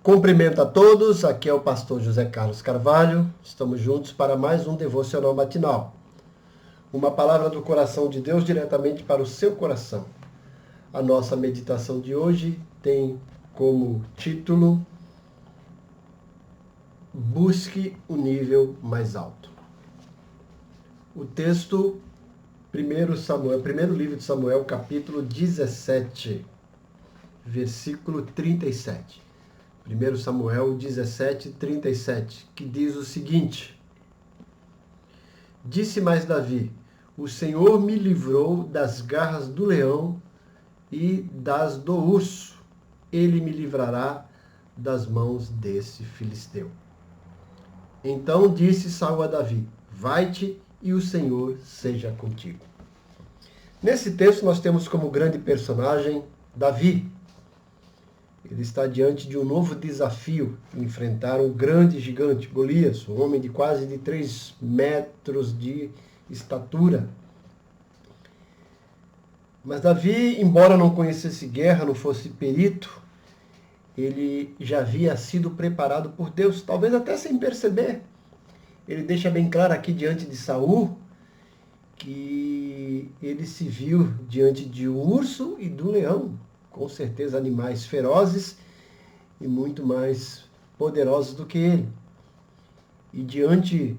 Cumprimento a todos, aqui é o pastor José Carlos Carvalho, estamos juntos para mais um devocional matinal. Uma palavra do coração de Deus diretamente para o seu coração. A nossa meditação de hoje tem como título Busque o nível mais alto. O texto, primeiro livro de Samuel, capítulo 17, versículo 37. 1 Samuel 17, 37, que diz o seguinte: Disse mais Davi: O Senhor me livrou das garras do leão e das do urso. Ele me livrará das mãos desse filisteu. Então disse Saul a Davi: Vai-te e o Senhor seja contigo. Nesse texto nós temos como grande personagem Davi. Ele está diante de um novo desafio, enfrentar um grande gigante, Golias, um homem de quase de 3 metros de estatura. Mas Davi, embora não conhecesse guerra, não fosse perito, ele já havia sido preparado por Deus, talvez até sem perceber. Ele deixa bem claro aqui diante de Saul que ele se viu diante de um urso e do leão. Com certeza animais ferozes e muito mais poderosos do que ele. E diante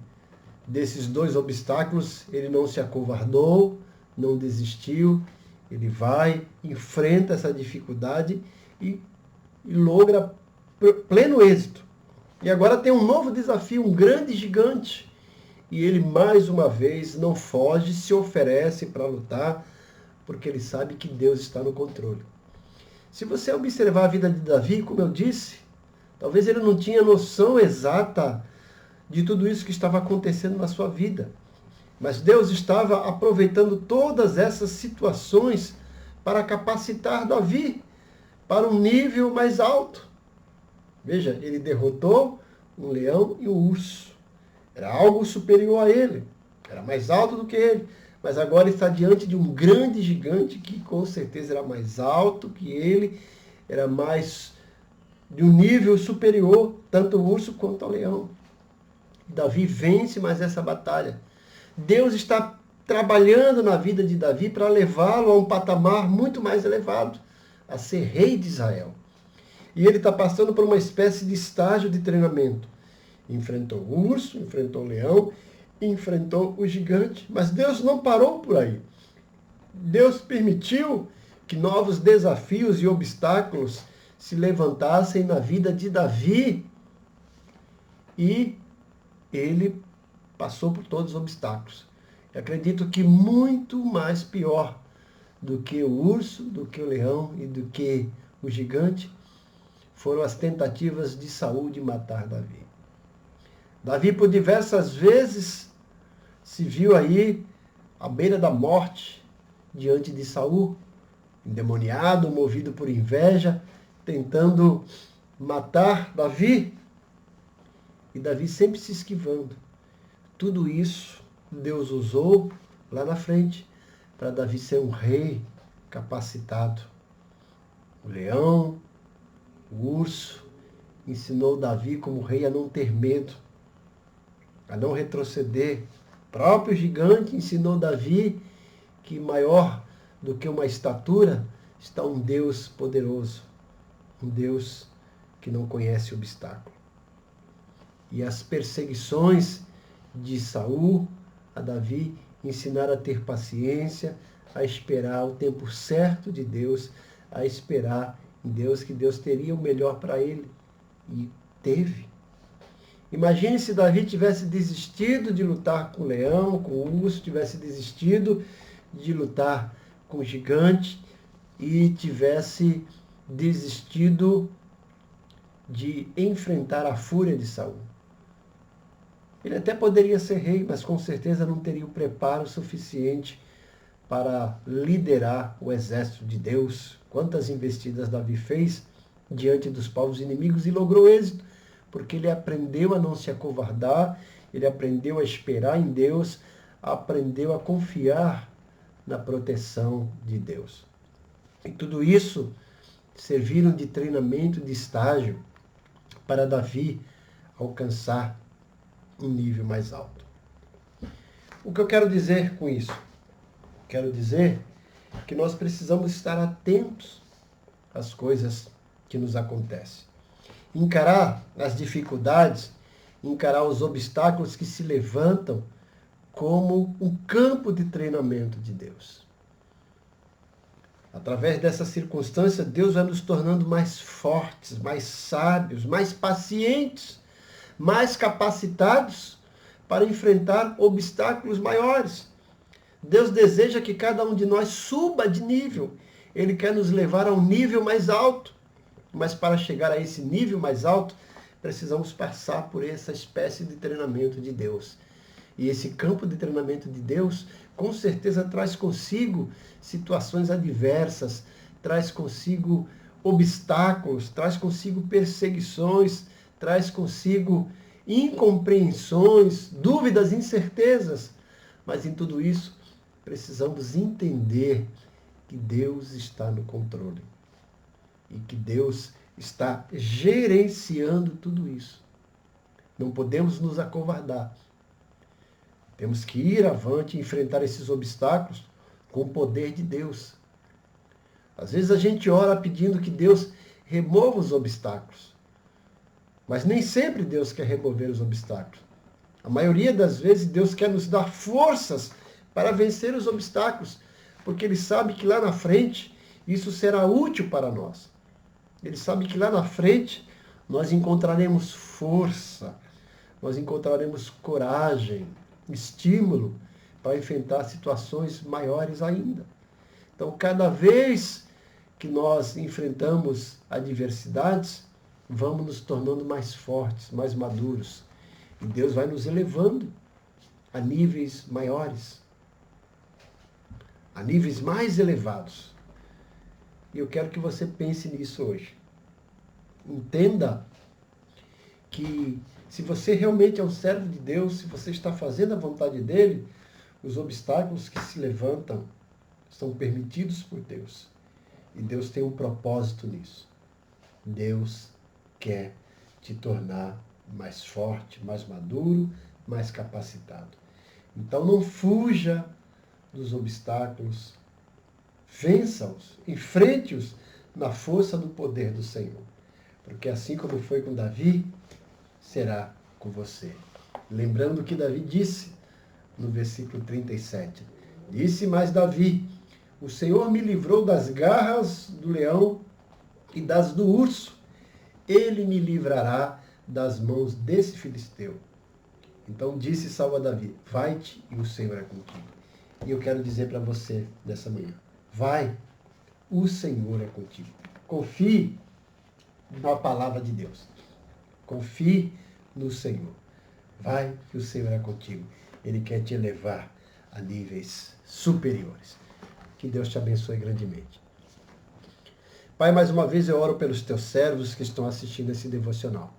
desses dois obstáculos, ele não se acovardou, não desistiu, ele vai, enfrenta essa dificuldade e logra pleno êxito. E agora tem um novo desafio, um grande gigante. E ele mais uma vez não foge, se oferece para lutar, porque ele sabe que Deus está no controle. Se você observar a vida de Davi, como eu disse, talvez ele não tinha noção exata de tudo isso que estava acontecendo na sua vida. Mas Deus estava aproveitando todas essas situações para capacitar Davi para um nível mais alto. Veja, ele derrotou um leão e um urso. Era algo superior a ele. Era mais alto do que ele. Mas agora está diante de um grande gigante que com certeza era mais alto que ele, era mais de um nível superior, tanto o urso quanto ao leão. Davi vence mais essa batalha. Deus está trabalhando na vida de Davi para levá-lo a um patamar muito mais elevado, a ser rei de Israel. E ele está passando por uma espécie de estágio de treinamento. Enfrentou o urso, enfrentou o leão, enfrentou o gigante, mas Deus não parou por aí. Deus permitiu que novos desafios e obstáculos se levantassem na vida de Davi e ele passou por todos os obstáculos. Eu acredito que muito mais pior do que o urso, do que o leão e do que o gigante foram as tentativas de Saul de matar Davi. Davi, por diversas vezes, se viu aí à beira da morte diante de Saul, endemoniado, movido por inveja, tentando matar Davi. E Davi sempre se esquivando. Tudo isso Deus usou lá na frente para Davi ser um rei capacitado. O leão, o urso, ensinou Davi como rei a não ter medo, a não retroceder. O próprio gigante ensinou Davi que maior do que uma estatura está um Deus poderoso, um Deus que não conhece obstáculo. E as perseguições de Saul a Davi ensinaram a ter paciência, a esperar o tempo certo de Deus, a esperar em Deus que Deus teria o melhor para ele. E teve. Imagine se Davi tivesse desistido de lutar com o leão, com o urso, tivesse desistido de lutar com o gigante e tivesse desistido de enfrentar a fúria de Saul. Ele até poderia ser rei, mas com certeza não teria o preparo suficiente para liderar o exército de Deus. Quantas investidas Davi fez diante dos povos inimigos e logrou êxito, porque ele aprendeu a não se acovardar, ele aprendeu a esperar em Deus, aprendeu a confiar na proteção de Deus. E tudo isso serviram de treinamento, de estágio, para Davi alcançar um nível mais alto. O que eu quero dizer com isso? Quero dizer que nós precisamos estar atentos às coisas que nos acontecem. Encarar as dificuldades, encarar os obstáculos que se levantam como um campo de treinamento de Deus. Através dessa circunstância, Deus vai nos tornando mais fortes, mais sábios, mais pacientes, mais capacitados para enfrentar obstáculos maiores. Deus deseja que cada um de nós suba de nível. Ele quer nos levar a um nível mais alto. Mas para chegar a esse nível mais alto, precisamos passar por essa espécie de treinamento de Deus. E esse campo de treinamento de Deus, com certeza, traz consigo situações adversas, traz consigo obstáculos, traz consigo perseguições, traz consigo incompreensões, dúvidas, incertezas. Mas em tudo isso, precisamos entender que Deus está no controle e que Deus está gerenciando tudo isso. Não podemos nos acovardar. Temos que ir avante e enfrentar esses obstáculos com o poder de Deus. Às vezes a gente ora pedindo que Deus remova os obstáculos. Mas nem sempre Deus quer remover os obstáculos. A maioria das vezes Deus quer nos dar forças para vencer os obstáculos, porque Ele sabe que lá na frente isso será útil para nós. Ele sabe que lá na frente nós encontraremos força, nós encontraremos coragem, estímulo para enfrentar situações maiores ainda. Então, cada vez que nós enfrentamos adversidades, vamos nos tornando mais fortes, mais maduros. E Deus vai nos elevando a níveis maiores, a níveis mais elevados. E eu quero que você pense nisso hoje. Entenda que se você realmente é um servo de Deus, se você está fazendo a vontade dele, os obstáculos que se levantam são permitidos por Deus. E Deus tem um propósito nisso. Deus quer te tornar mais forte, mais maduro, mais capacitado. Então não fuja dos obstáculos, vença-os, enfrente-os na força do poder do Senhor. Porque assim como foi com Davi, será com você. Lembrando o que Davi disse no versículo 37. Disse mais Davi: o Senhor me livrou das garras do leão e das do urso. Ele me livrará das mãos desse filisteu. Então disse Saul a Davi: vai-te e o Senhor é contigo. E eu quero dizer para você nessa manhã: vai, o Senhor é contigo. Confie na palavra de Deus. Confie no Senhor. Vai, que o Senhor é contigo. Ele quer te elevar a níveis superiores. Que Deus te abençoe grandemente. Pai, mais uma vez eu oro pelos teus servos que estão assistindo esse devocional.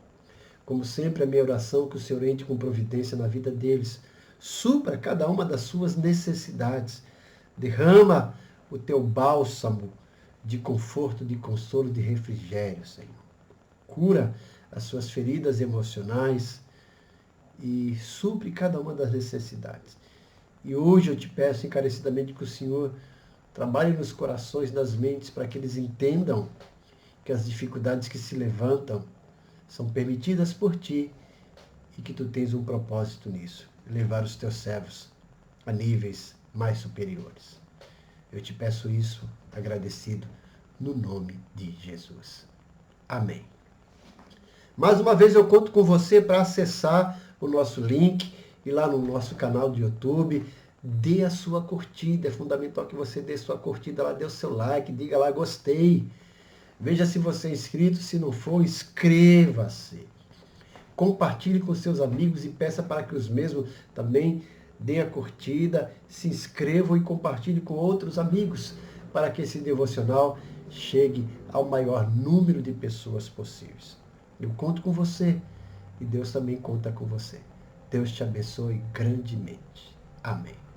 Como sempre, a minha oração é que o Senhor entre com providência na vida deles. Supra cada uma das suas necessidades. Derrama o teu bálsamo de conforto, de consolo, de refrigério, Senhor. Cura as suas feridas emocionais e supre cada uma das necessidades. E hoje eu te peço encarecidamente que o Senhor trabalhe nos corações, nas mentes, para que eles entendam que as dificuldades que se levantam são permitidas por ti e que tu tens um propósito nisso, levar os teus servos a níveis mais superiores. Eu te peço isso agradecido no nome de Jesus. Amém. Mais uma vez eu conto com você para acessar o nosso link e lá no nosso canal de YouTube. Dê a sua curtida, é fundamental que você dê sua curtida lá, dê o seu like, diga lá gostei. Veja se você é inscrito, se não for, inscreva-se. Compartilhe com seus amigos e peça para que os mesmos também deem a curtida, se inscrevam e compartilhe com outros amigos, para que esse devocional chegue ao maior número de pessoas possíveis. Eu conto com você e Deus também conta com você. Deus te abençoe grandemente. Amém.